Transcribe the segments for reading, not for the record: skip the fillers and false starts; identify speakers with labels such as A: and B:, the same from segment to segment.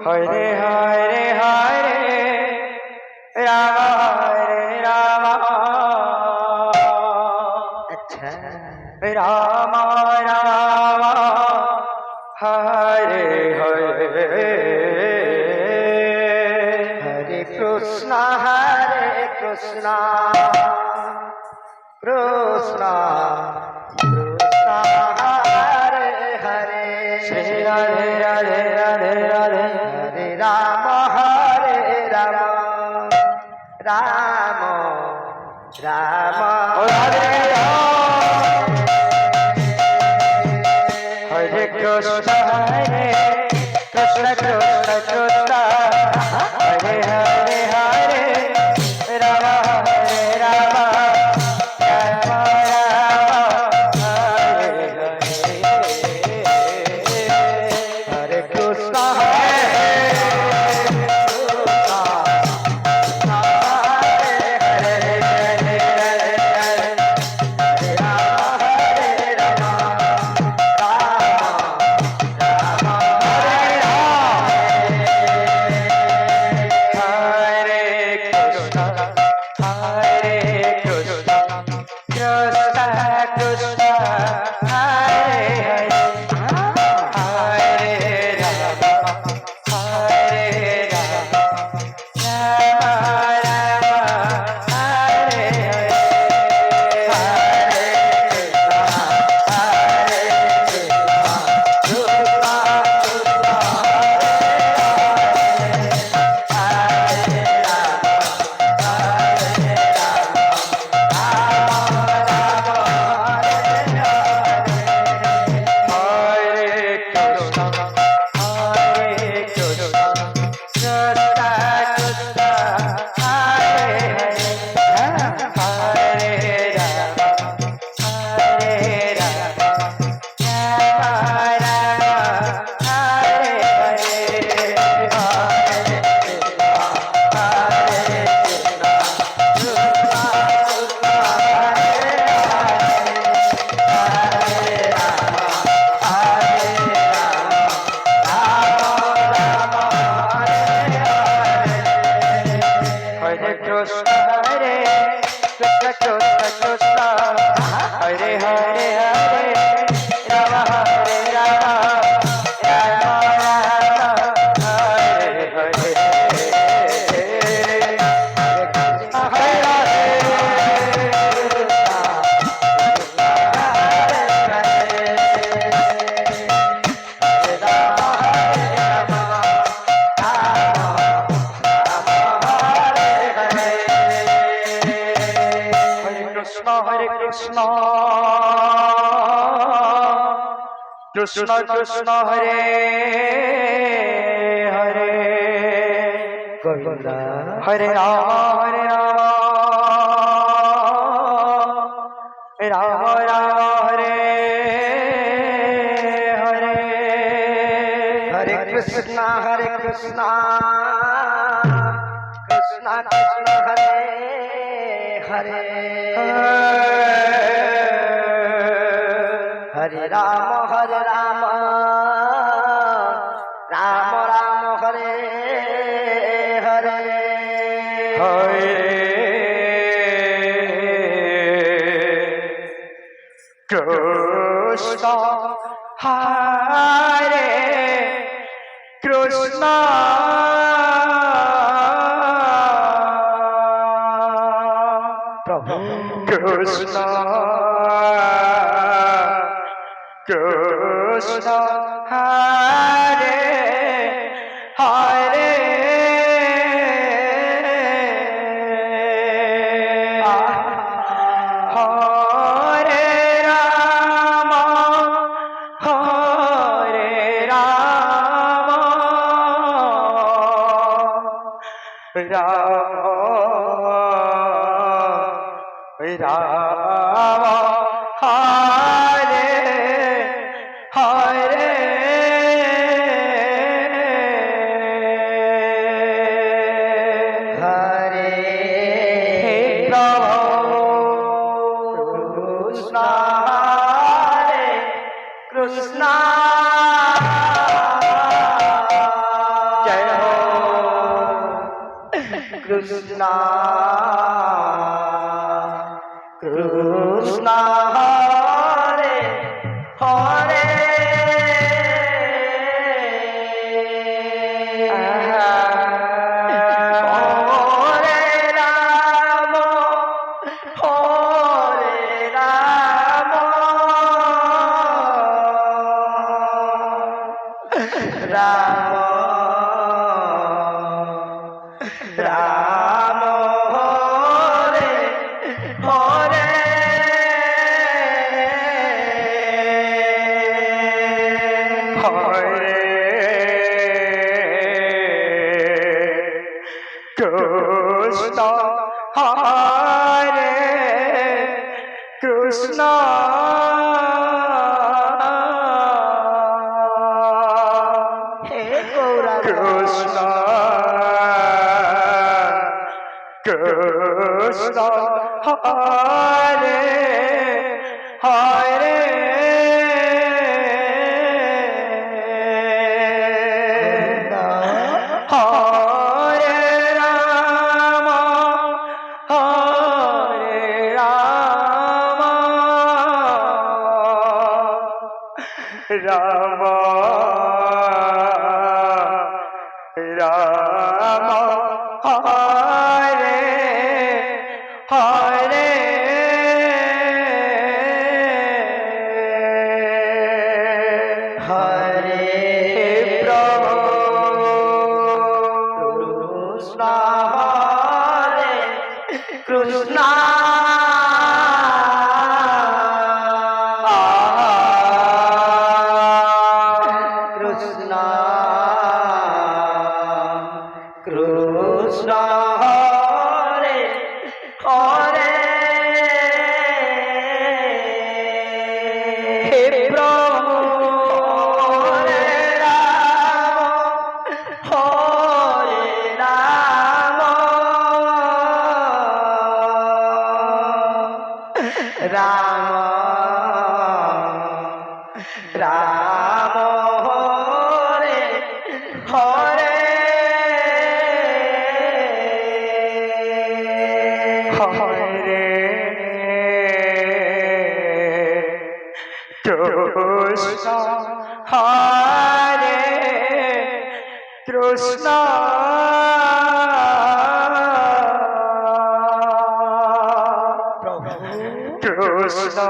A: হরে হরে হরে রাম হরে রাম
B: अच्छा
A: রাম রাম হরে হরে
B: हरे कृष्णा कृष्णा कृष्णा हरे हरे
A: श्री राधे राधे राधे राधे
B: हरे राम राम राम
A: राधे हरे कृष्ण हरे कृष्ण कृष्ण कृष्ण हरे हरे हरे राम हरे राम राम राम हरे हरे
B: हरे कृष्णा
A: कृष्ण कृष्ण हरे हरे
B: गोविंदा
A: हरे राम राम राम हरे हरे
B: हरे कृष्णा कृष्णा कृष्णा हरे हरे हरे राम राम राम हरे हरे
A: हरे कृष्ण हरे कृष्ण
B: प्रभु
A: Krishna Krishna Hare Hare Hare Ram Ram Hare Hare
B: Krishna Krishna Hare Hare
A: Krishna Hare Hare Hare Rama Hare Rama Rama Rama Hare Hare Hare Krishna Hare Krishna Krishna Krishna Hare Hare He Prabhu Hare Rama Rama Rama Hare Hare Hare Krishna Hare Krishna Krishna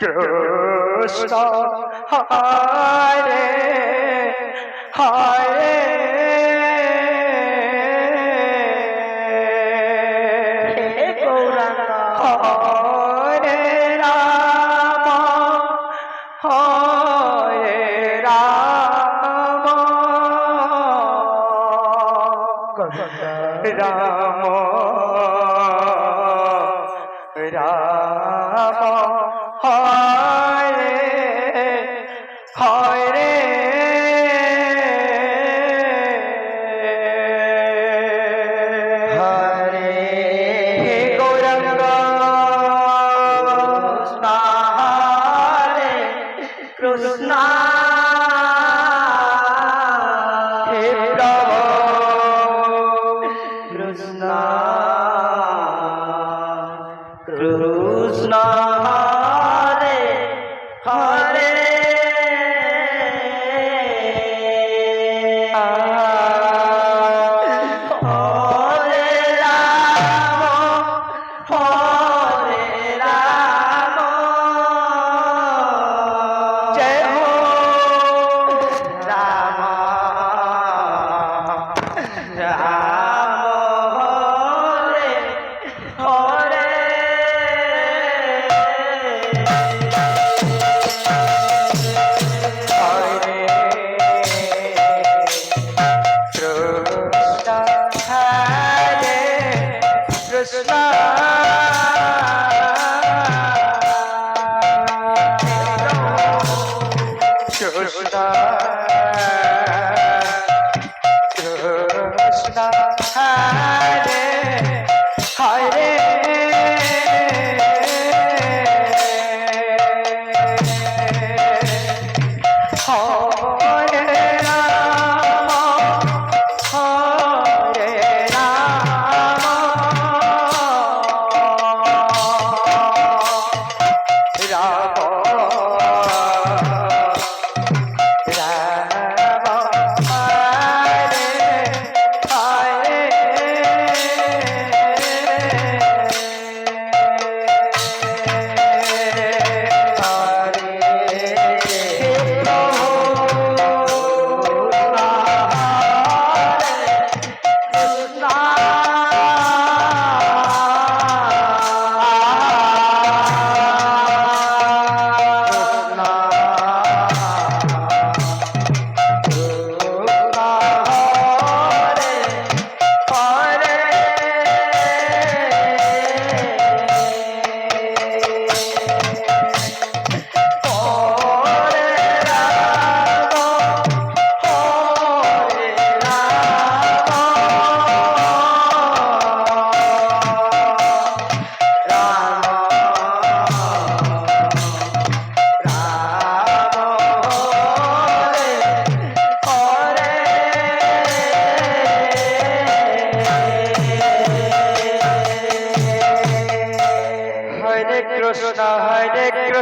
A: Krishna Hare Hare Hare Rama Hare Rama Rama Rama Hare Hare Hare He Gauranga Krishna He Prabhu Krishna Krishna Hare Hare Hare Rama Hare Rama Jai Ho Rama Rama Hare Krishna Krishna Krishna Hare Hare Hare Rama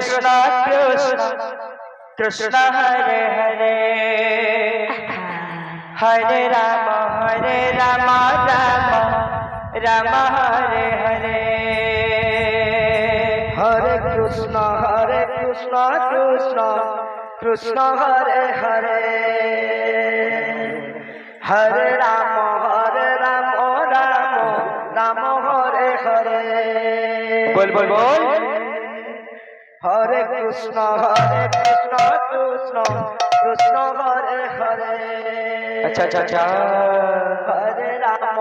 A: Krishna Krishna Krishna Hare Hare Hare Ram Ram Ram Hare Hare
B: Hare Krishna Krishna Krishna Hare Hare Hare Ram Ram Ram Hare Hare
A: बोल बोल बोल
B: हरे कृष्ण कृष्ण कृष्ण हरे हरे
A: अच्छा अच्छा अच्छा
B: हरे राम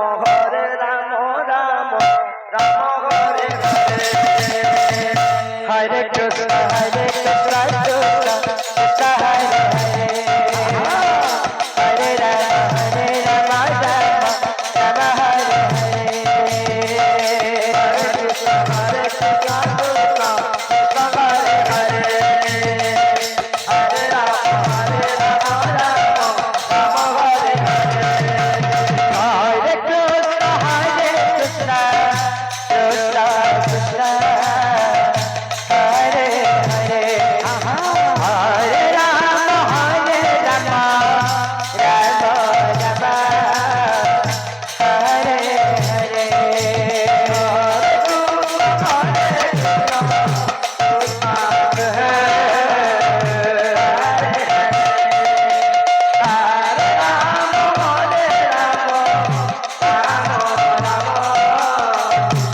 B: राम हरे हरे
A: हरे कृष्ण कृष्ण कृष्ण हरे हरे हरे राम राम राम हरे हरे
B: हरे कृष्ण कृष्ण कृष्ण हरे हरे हरे राम राम हरे हरे
A: हरे कृष्ण कृष्ण कृष्ण हरे हरे हरे राम राम राम हरे हरे हरे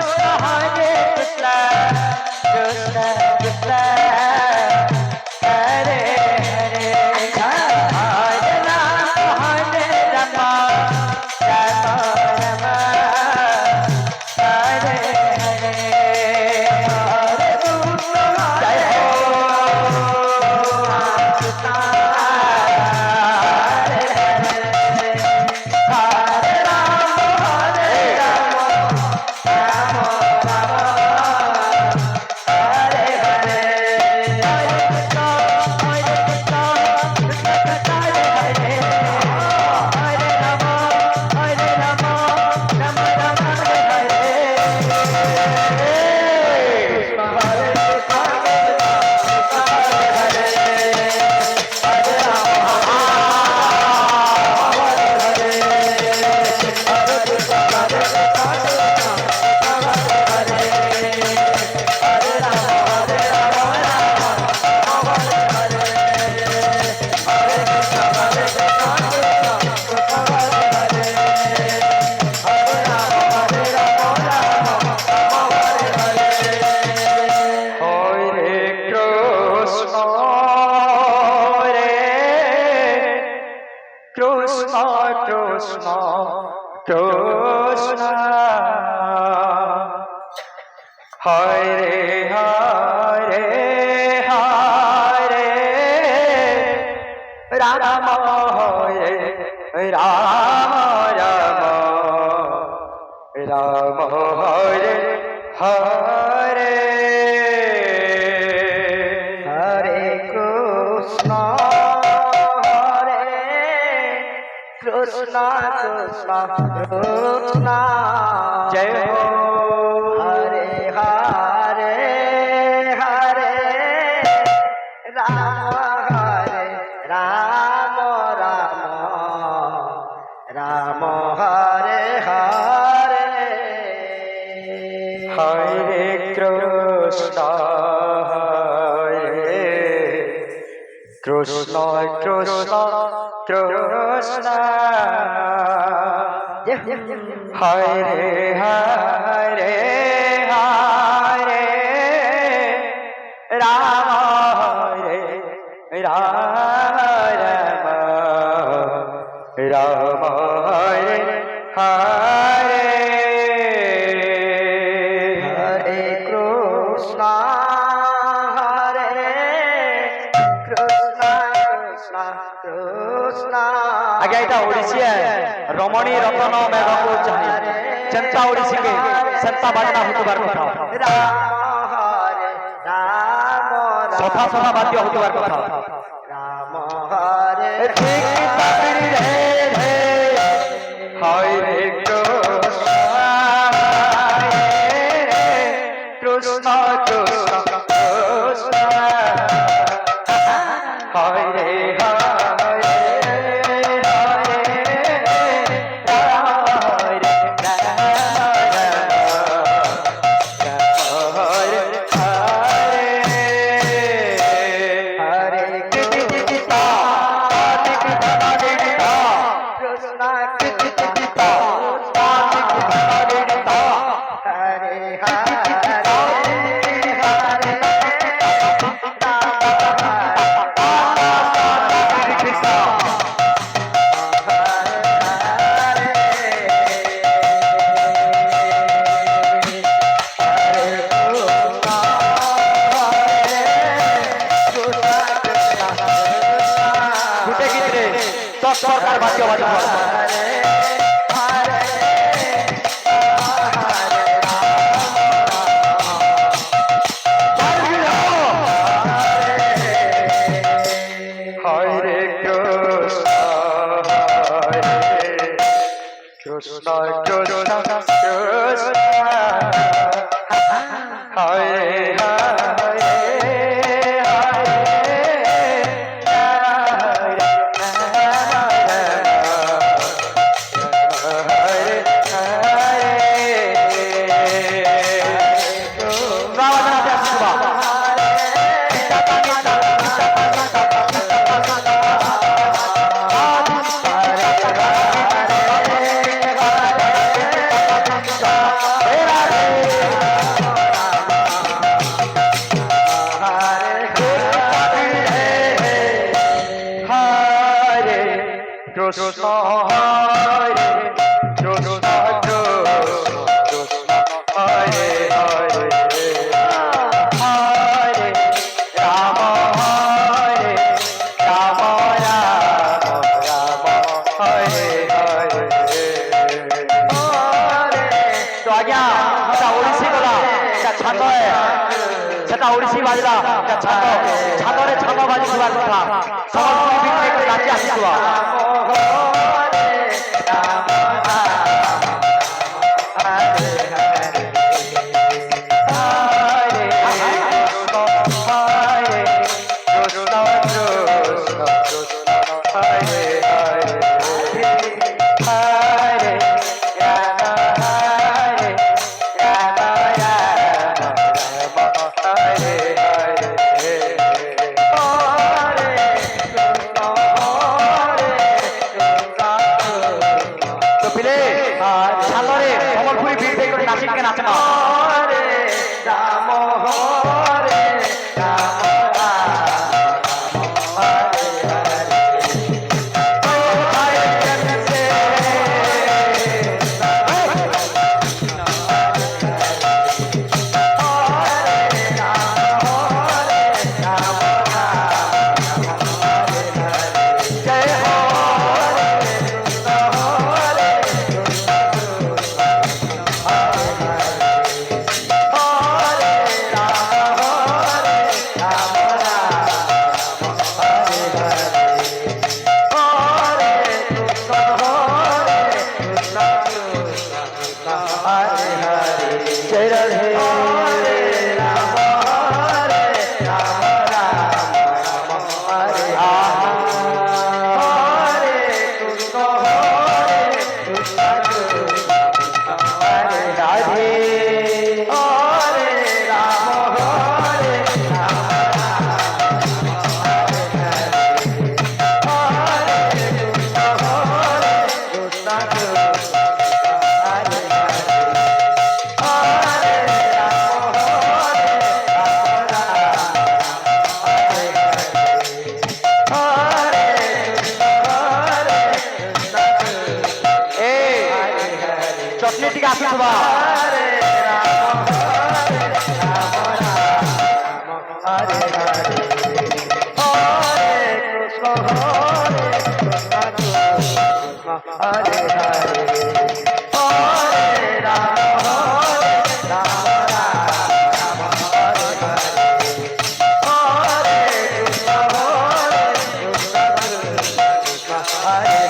A: कृष्ण कृष्ण कृष्ण हरे हरे हरे राम राम राम हरे हरे हरे कृष्ण जय कृष्ण कृष्ण हरे हरे हरे राम हरे राम राम हरे हरे
B: हरे कृष्ण कृष्ण कृष्ण
A: जय हो
B: हरे हरे हरे राम राम हरे हरे
A: हरे कृष्ण कृष्ण कृष्ण कृष्ण हरे हरे हरे राम हरे राम राम हरे हरे
B: हरे कृष्ण कृष्ण कृष्ण
A: आगे এটা ओडिसिया रमणी रतन मेघको चाहे जनता ओडिसी के संता बाटा हुतबार कथा
B: राम हरे राम
A: सफा सफा बाद्य हुतबार कथा
B: राम हरे
A: ठीक ताकड़ी रे हरे कृष्ण हरे কৃষ্ণ কৃষ্ণ কৃষ্ণ হরে হরে সরকার বাকি আওয়াজ হরে কৃষ্ণ কৃষ্ণ কৃষ্ণ হরে হরে কৃষ্ণ হরে কৃষ্ণ কৃষ্ণ হরে হরে হরে রাম হরে রাম রাম রাম হরে হরে তো আজ্ঞା সেটা ওড়িশি গলা ଛାତ ସେଟା ଓଡିଶୀ ବାଜିଲା ଛାତ ଛାତରେ ଛାତ ବାଜିଥିବା କଥା ସମସ୍ତେ ବିକ୍ରି କରି ନାଚି ଆସିଥିବା ছাতরে সম্বলপুরি ভিড় ভিড় করে নাচিকে নাচে না রাম হরে चटनी टिका आसुवा हरे